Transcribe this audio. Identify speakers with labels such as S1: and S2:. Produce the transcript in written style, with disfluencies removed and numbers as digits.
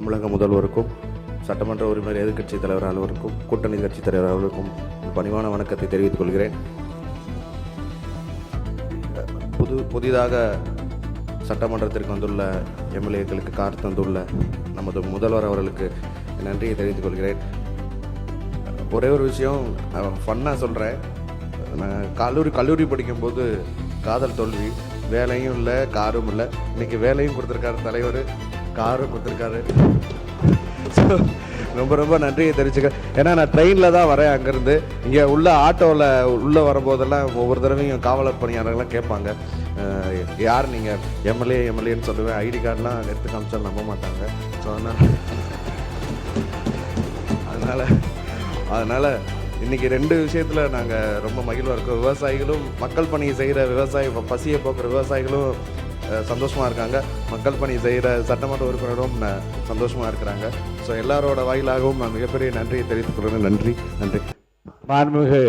S1: தமிழக முதல்வருக்கும் சட்டமன்ற உறுப்பினர் எதிர்க்கட்சி தலைவர் அலுவலருக்கும் கூட்டணி கட்சி தலைவர் அலுவலருக்கும் பணிவான வணக்கத்தை தெரிவித்துக் கொள்கிறேன். புதிதாக சட்டமன்றத்திற்கு வந்துள்ள எம்எல்ஏக்களுக்கு கார் தந்துள்ள நமது முதல்வர் அவர்களுக்கு நன்றியை தெரிவித்துக் கொள்கிறேன். ஒரே ஒரு விஷயம் ஃபன்னாக சொல்கிறேன். நான் கல்லூரி படிக்கும்போது காதல் தோல்வி, வேலையும் இல்லை காரும் இல்லை. இன்றைக்கி வேலையும் கொடுத்துருக்காரு தலைவர், காரும் கொடுத்துருக்காரு. ஸோ ரொம்ப நன்றியை தெரிவிச்சுக்க. ஏன்னா நான் ட்ரெயினில் தான் வரேன். அங்கேருந்து இங்கே உள்ள ஆட்டோவில் உள்ளே வரும்போதெல்லாம் ஒவ்வொரு தடவையும் காவலர் பணியாளர்கள்லாம் கேட்பாங்க, யார் நீங்கள் எம்எல்ஏன்னு சொல்லுவேன். ஐடி கார்டெலாம் எடுத்து காமிச்சாலும் நம்ப மாட்டாங்க. ஸோ அதனால் இன்றைக்கி 2 விஷயத்தில் நாங்கள் ரொம்ப மகிழ்வாக இருக்கோம். விவசாயிகளும் மக்கள் பணி செய்கிற பசியை போக்குற விவசாயிகளும் சந்தோஷமாக இருக்காங்க. மக்கள் பணி செய்கிற சட்டமன்ற உறுப்பினரும் சந்தோஷமாக இருக்கிறாங்க. ஸோ எல்லாரோட வாயிலாகவும் நான் மிகப்பெரிய நன்றியை தெரிவித்துக் கொள்கிறேன். நன்றி.
S2: மாண்புமிகு